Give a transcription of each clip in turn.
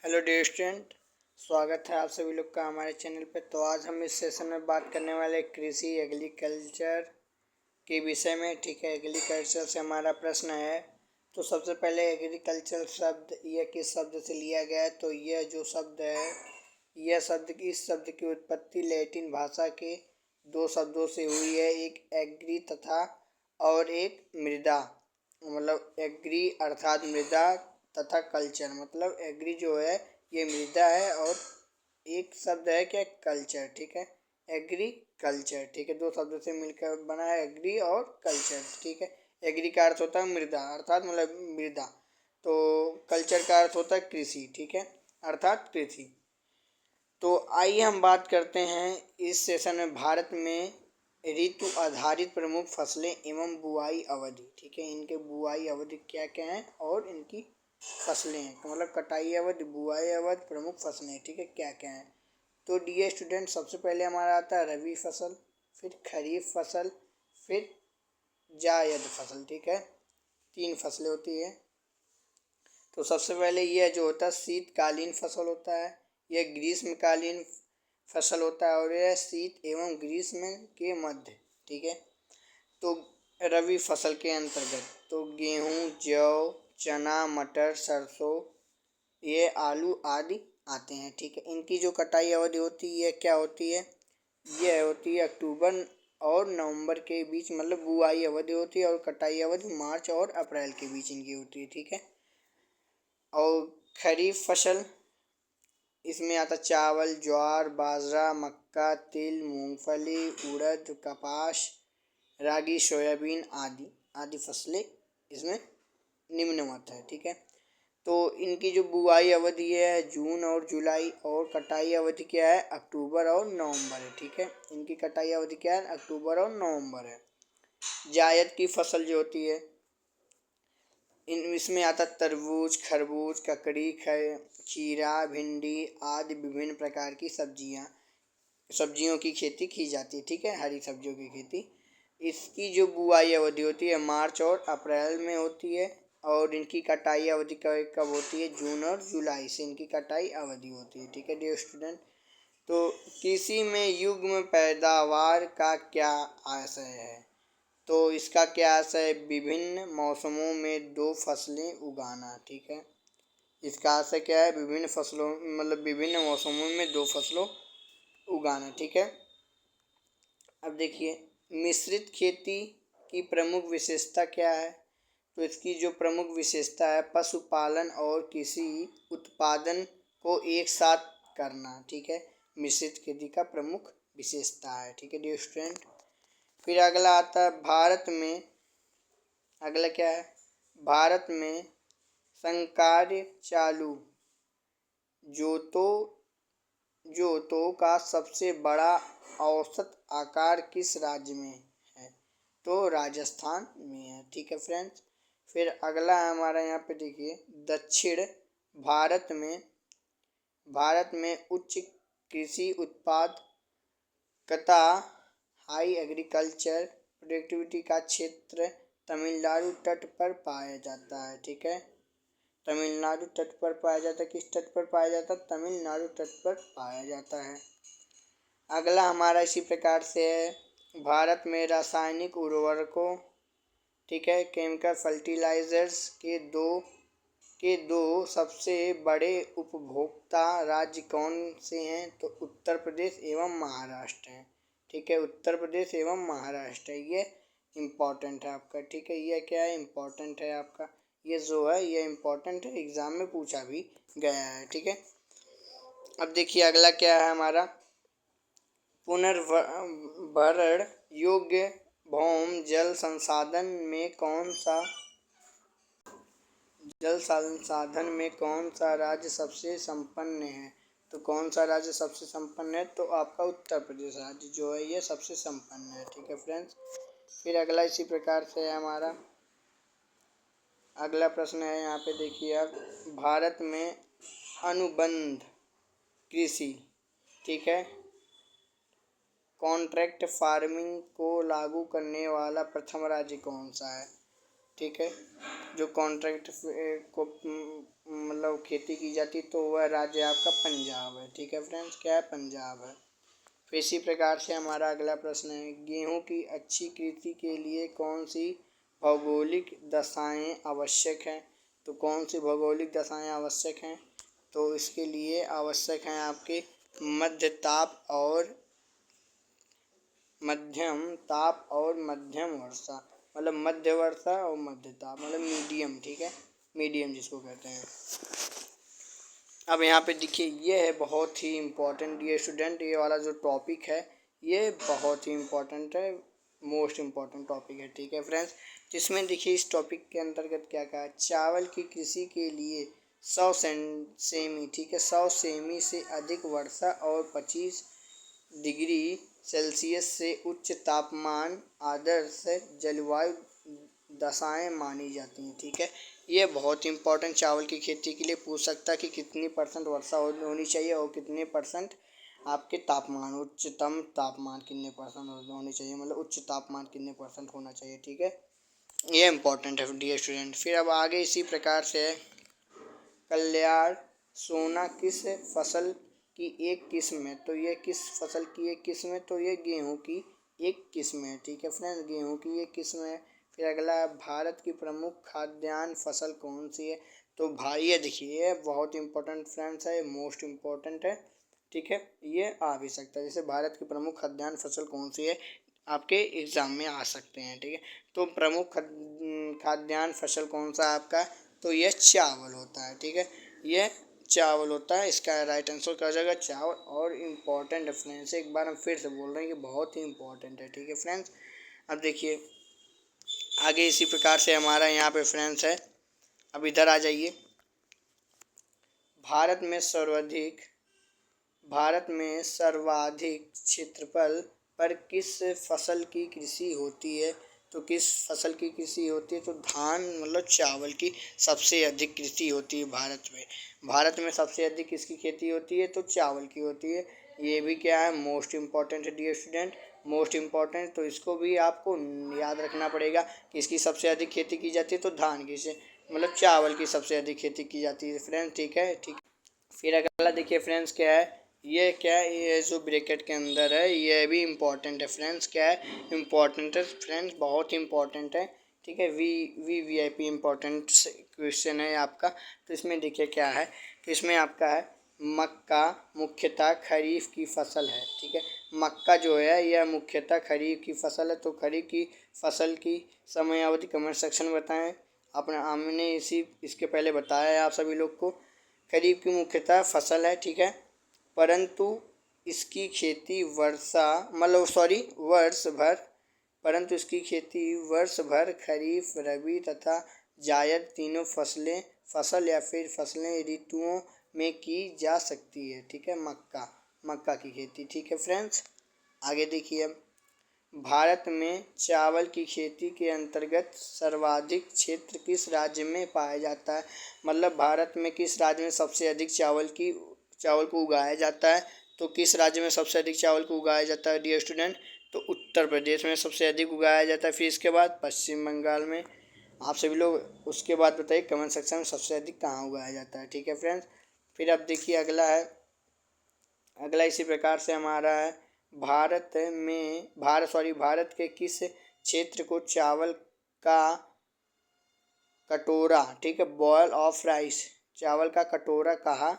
Hello dear student, स्वागत है आप सभी लोग का हमारे चैनल पे। तो आज हम इस सेशन में बात करने वाले कृषि एग्रीकल्चर के विषय में। ठीक है, एग्रीकल्चर से हमारा प्रश्न है। तो सबसे पहले एग्रीकल्चर शब्द यह किस शब्द से लिया गया है? तो यह जो शब्द है, यह शब्द इस शब्द की उत्पत्ति लैटिन भाषा के दो शब्दों से हुई है, एक एग्री तथा और एक मृदा। मतलब एग्री अर्थात मृदा तथा कल्चर, मतलब एग्री जो है ये मृदा है और एक शब्द है क्या, कल्चर। ठीक है, एग्रीकल्चर। ठीक है, दो शब्दों से मिलकर बना है एग्री और कल्चर। ठीक है, एग्री का अर्थ होता है मृदा अर्थात मतलब मृदा, तो कल्चर का अर्थ होता है कृषि। ठीक है, अर्थात कृषि। तो आइए हम बात करते हैं इस सेशन में भारत में ऋतु आधारित प्रमुख फसलें एवं बुआई अवधि। ठीक है, इनके बुआई अवधि क्या क्या हैं और इनकी फसलें हैं, तो मतलब कटाई अवधि, बुआई अवधि, प्रमुख फसलें। ठीक है, क्या क्या हैं? तो डियर स्टूडेंट, सबसे पहले हमारा आता है रबी फसल, फिर खरीफ फसल, फिर जायद फसल। ठीक है, तीन फसलें होती है। तो सबसे पहले यह जो होता है शीतकालीन फसल होता है, यह ग्रीष्मकालीन फसल होता है और यह शीत एवं ग्रीष्म के मध्य। ठीक है, तो रबी फसल के अंतर्गत तो गेहूँ, जौ, चना, मटर, सरसों, ये आलू आदि आते हैं। ठीक है, इनकी जो कटाई अवधि होती है क्या होती है? यह होती है अक्टूबर और नवंबर के बीच, मतलब बुआई अवधि होती है, और कटाई अवधि मार्च और अप्रैल के बीच इनकी होती है। ठीक है, और खरीफ फसल इसमें आता चावल, ज्वार, बाजरा, मक्का, तिल, मूंगफली, उड़द, कपास, रागी, सोयाबीन आदि आदि फसलें इसमें निम्नवत है। ठीक है, तो इनकी जो बुआई अवधि है जून और जुलाई, और कटाई अवधि क्या है, अक्टूबर और नवंबर है। ठीक है, इनकी कटाई अवधि क्या है, अक्टूबर और नवंबर है। जायद की फसल जो होती है इसमें आता तरबूज, खरबूज, ककड़ी, खीरा, भिंडी आदि विभिन्न प्रकार की सब्जियों की खेती की जाती है। ठीक है, हरी सब्जियों की खेती। इसकी जो बुआई अवधि होती है मार्च और अप्रैल में होती है, और इनकी कटाई अवधि कब होती है, जून और जुलाई से इनकी कटाई अवधि होती है। ठीक है डियर स्टूडेंट, तो कृषि में युग्म पैदावार का क्या आशय है? तो इसका क्या आशय है, विभिन्न मौसमों में दो फसलें उगाना। ठीक है, इसका आशय क्या है, विभिन्न फसलों मतलब विभिन्न मौसमों में दो फसलों उगाना। ठीक है, अब देखिए मिश्रित खेती की प्रमुख विशेषता क्या है? तो इसकी जो प्रमुख विशेषता है पशुपालन और कृषि उत्पादन को एक साथ करना। ठीक है, मिश्रित खेती का प्रमुख विशेषता है। ठीक है डियर स्टूडेंट, फिर अगला आता है भारत में, अगला क्या है, भारत में संकार्य चालू जोतों का सबसे बड़ा औसत आकार किस राज्य में है? तो राजस्थान में है। ठीक है फ्रेंड्स, फिर अगला है हमारा यहाँ पे देखिए दक्षिण भारत में उच्च कृषि उत्पादकता हाई एग्रीकल्चर प्रोडक्टिविटी का क्षेत्र तमिलनाडु तट पर पाया जाता है। ठीक है, तमिलनाडु तट पर पाया जाता है। किस तट पर पाया जाता है? तमिलनाडु तट पर पाया जाता है। अगला हमारा इसी प्रकार से है भारत में रासायनिक उर्वरकों, ठीक है, केमिकल फर्टिलाइजर्स के दो सबसे बड़े उपभोक्ता राज्य कौन से हैं? तो उत्तर प्रदेश एवं महाराष्ट्र हैं। ठीक है, उत्तर प्रदेश एवं महाराष्ट्र है, ये इम्पोर्टेंट है आपका। ठीक है, ये क्या है, इम्पोर्टेंट है आपका, ये जो है ये इम्पोर्टेंट है, एग्जाम में पूछा भी गया है। ठीक है, अब देखिए अगला क्या है हमारा पुनर्भरण योग्य भौम जल संसाधन में कौन सा राज्य सबसे संपन्न है? तो कौन सा राज्य सबसे संपन्न है? तो आपका उत्तर प्रदेश राज्य जो है ये सबसे संपन्न है। ठीक है फ्रेंड्स, फिर अगला इसी प्रकार से है हमारा अगला प्रश्न है, यहाँ पे देखिए आप भारत में अनुबंध कृषि, ठीक है, कॉन्ट्रैक्ट फार्मिंग को लागू करने वाला प्रथम राज्य कौन सा है? ठीक है। जो कॉन्ट्रैक्ट को मतलब खेती की जाती तो वह राज्य आपका पंजाब है, ठीक है फ्रेंड्स, क्या है, पंजाब है। फिर इसी प्रकार से हमारा अगला प्रश्न है, गेहूं की अच्छी कृषि के लिए कौन सी भौगोलिक दशाएं आवश्यक हैं? तो कौन सी भौगोलिक दशाएं आवश्यक हैं? तो इसके लिए आवश्यक हैं आपके मध्य ताप और मध्यम वर्षा, मतलब मध्य वर्षा और मध्य ताप, मतलब मीडियम, ठीक है, मीडियम जिसको कहते हैं। अब यहाँ पे देखिए, ये है बहुत ही इम्पोर्टेंट ये स्टूडेंट, ये वाला जो टॉपिक है ये बहुत ही इम्पोर्टेंट है, मोस्ट इम्पोर्टेंट टॉपिक है, ठीक है फ्रेंड्स। जिसमें देखिए इस टॉपिक के अंतर्गत क्या कहा है, चावल की कृषि के लिए 100 सेमी, ठीक है, 100 सेमी से अधिक वर्षा और 25 डिग्री सेल्सियस से उच्च तापमान आदर्श जलवायु दशाएं मानी जाती हैं, ठीक है। ये बहुत इंपॉर्टेंट चावल की खेती के लिए पूछ सकता है कि कितनी % वर्षा होनी चाहिए और कितने % आपके तापमान, उच्चतम तापमान कितने % होनी चाहिए, मतलब उच्च तापमान कितने % होना चाहिए, ठीक है। ये इंपॉर्टेंट है डियर स्टूडेंट। फिर अब आगे इसी प्रकार से है, कल्याण सोना किस फसल की एक किस्म है? तो ये किस फसल की एक किस्म है? तो ये गेहूं की एक किस्म है, ठीक है फ्रेंड्स, गेहूं की एक किस्म है। फिर अगला, भारत की प्रमुख खाद्यान्न फसल कौन सी है? तो भाई ये देखिए, ये बहुत इंपॉर्टेंट फ्रेंड्स है, मोस्ट इम्पोर्टेंट है, ठीक है, ये आ भी सकता है। जैसे भारत की प्रमुख खाद्यान्न फसल कौन सी है, आपके एग्जाम में आ सकते हैं, ठीक है। तो प्रमुख खाद्यान्न फसल कौन सा आपका? तो ये चावल होता है, ठीक है, ये चावल होता है, इसका राइट आंसर क्या हो जाएगा, चावल। और इम्पोर्टेंट है फ्रेंड्स, एक बार हम फिर से बोल रहे हैं कि बहुत ही इम्पोर्टेंट है, ठीक है फ्रेंड्स। अब देखिए आगे इसी प्रकार से हमारा यहाँ पे फ्रेंड्स है, अब इधर आ जाइए। भारत में सर्वाधिक भारत में सर्वाधिक क्षेत्रफल पर किस फसल की कृषि होती है? तो किस फसल की कृषि होती है? तो धान, मतलब चावल की सबसे अधिक कृषि होती है भारत में। भारत में सबसे अधिक किसकी खेती होती है? तो चावल की होती है। ये भी क्या है, मोस्ट इम्पॉर्टेंट है डियर स्टूडेंट, मोस्ट इम्पॉर्टेंट। तो इसको भी आपको याद रखना पड़ेगा कि इसकी सबसे अधिक खेती की जाती है, तो धान की से मतलब चावल की सबसे अधिक खेती की जाती है फ्रेंड्स, ठीक है, ठीक। फिर अगला देखिए फ्रेंड्स क्या है, ये क्या है, ये जो ब्रैकेट के अंदर है ये भी इम्पोर्टेंट है फ्रेंड्स, क्या है, इम्पोर्टेंट है फ्रेंड्स, बहुत इम्पोर्टेंट है, ठीक है। V I P important question है आपका। तो इसमें देखिए क्या है, तो इसमें आपका है, मक्का मुख्यतः खरीफ की फसल है, ठीक है। मक्का जो है यह मुख्यतः खरीफ की फसल है। तो खरीफ की फसल की समयावधि कमेंट सेक्शन में बताएं। अपने हमने इसके पहले बताया है आप सभी लोग को, खरीफ की मुख्यतः फसल है, ठीक है, परंतु इसकी खेती वर्ष भर, परंतु इसकी खेती वर्ष भर खरीफ, रबी तथा जायद तीनों फसल या फिर फसलें ऋतुओं में की जा सकती है, ठीक है। मक्का की खेती, ठीक है फ्रेंड्स। आगे देखिए, अब भारत में चावल की खेती के अंतर्गत सर्वाधिक क्षेत्र किस राज्य में पाया जाता है? मतलब भारत में किस राज्य में सबसे अधिक चावल को उगाया जाता है? तो किस राज्य में सबसे अधिक चावल को उगाया जाता है डियर स्टूडेंट? तो उत्तर प्रदेश में सबसे अधिक उगाया जाता है। फिर इसके बाद पश्चिम बंगाल में। आप सभी लोग उसके बाद बताइए कमेंट सेक्शन में सबसे अधिक कहाँ उगाया जाता है, ठीक है फ्रेंड्स। फिर अब देखिए अगला है, अगला इसी प्रकार से हमारा है, भारत के किस क्षेत्र को चावल का कटोरा, ठीक है, बॉयल ऑफ राइस, चावल का कटोरा कहा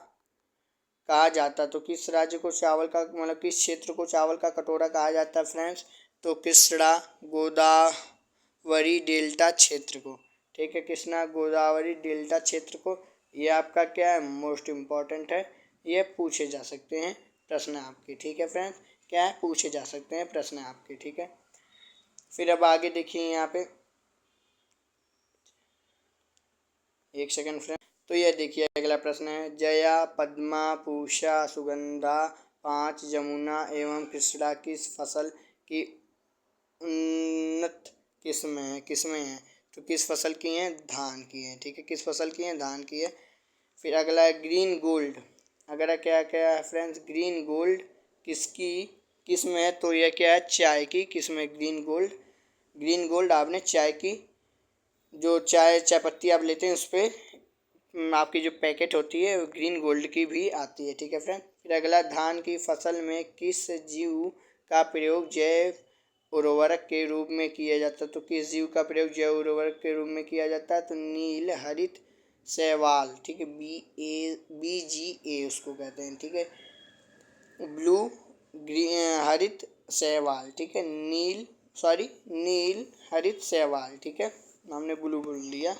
जाता है? तो किस राज्य को चावल का, मतलब किस क्षेत्र को चावल का कटोरा कहा जाता है फ्रेंड्स? तो कृष्णा गोदावरी डेल्टा क्षेत्र को, ठीक है, कृष्णा गोदावरी डेल्टा क्षेत्र को। ये आपका क्या है, मोस्ट इम्पॉर्टेंट है, ये पूछे जा सकते हैं प्रश्न आपके, ठीक है फ्रेंड्स, क्या है, पूछे जा सकते हैं प्रश्न आपके, ठीक है। फिर अब आगे देखिए यहाँ पे, एक सेकंड फ्रेंड। तो ये देखिए अगला प्रश्न है, जया, पद्मा, पूषा, सुगंधा, 5 जमुना एवं कृष्णा किस फसल की उन्नत किस्में हैं? तो किस फसल की हैं? धान की हैं, ठीक है, किस फसल की हैं? धान की है। फिर अगला है ग्रीन गोल्ड, अगला क्या क्या है फ्रेंड्स, ग्रीन गोल्ड किसकी किस्म है? तो यह क्या है, चाय की किस्म है ग्रीन गोल्ड। ग्रीन गोल्ड आपने चाय की जो चाय पत्ती आप लेते हैं उस पर आपकी जो पैकेट होती है वो ग्रीन गोल्ड की भी आती है। ठीक है फ्रेंड। फिर अगला, धान की फसल में किस जीव का प्रयोग जैव उर्वरक के रूप में किया जाता है? तो किस जीव का प्रयोग जैव उर्वरक के रूप में किया जाता है? तो नील हरित शैवाल। ठीक है, BGA उसको कहते हैं। ठीक है, ब्लू हरित शैवाल। ठीक है, नील हरित शैवाल। ठीक है, हमने ब्लू बोल दिया।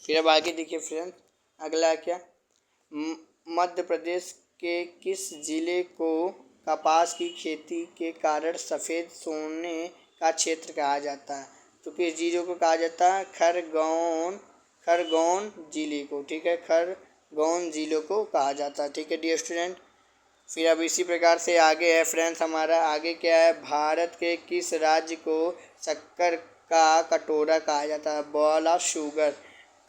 फिर अब आगे देखिए फ्रेंड, अगला क्या, मध्य प्रदेश के किस जिले को कपास की खेती के कारण सफ़ेद सोने का क्षेत्र कहा जाता है? तो किस जिले को कहा जाता है? खरगोन जिले को। ठीक है, खरगोन जिले को कहा जाता है। ठीक है डियर स्टूडेंट। फिर अब इसी प्रकार से आगे है फ्रेंड्स, हमारा आगे क्या है, भारत के किस राज्य को शक्कर का कटोरा कहा जाता है? बॉल ऑफ शुगर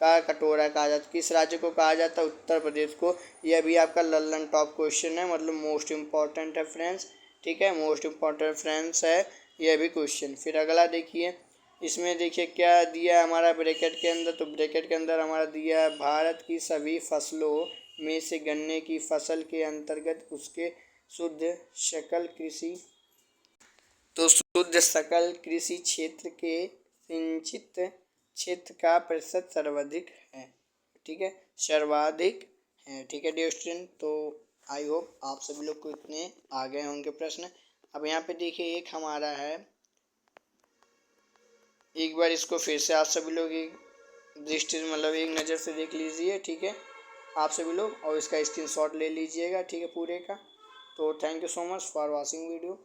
का कटोरा कहा जाता है। किस राज्य को कहा जाता है? उत्तर प्रदेश को। यह भी आपका लल्लन टॉप क्वेश्चन है, मतलब मोस्ट इम्पॉर्टेंट है फ्रेंड्स। ठीक है, मोस्ट इम्पॉर्टेंट फ्रेंड्स है यह भी क्वेश्चन। फिर अगला देखिए, इसमें देखिए क्या दिया है हमारा ब्रैकेट के अंदर। तो ब्रैकेट के अंदर हमारा दिया है, भारत की सभी फसलों में से गन्ने की फसल के अंतर्गत उसके शुद्ध सकल कृषि शुद्ध सकल कृषि क्षेत्र के सिंचित क्षेत्र का प्रतिशत सर्वाधिक है। ठीक है, सर्वाधिक है। ठीक है डियर स्टूडेंट, तो आई होप आप सभी लोग को इतने आ गए होंगे प्रश्न। अब यहाँ पे देखिए एक हमारा है, एक बार इसको फिर से आप सभी लोग एक दृष्टि मतलब एक नज़र से देख लीजिए। ठीक है, आप सभी लोग, और इसका स्क्रीनशॉट ले लीजिएगा। ठीक है पूरे का। तो thank you so much for watching video.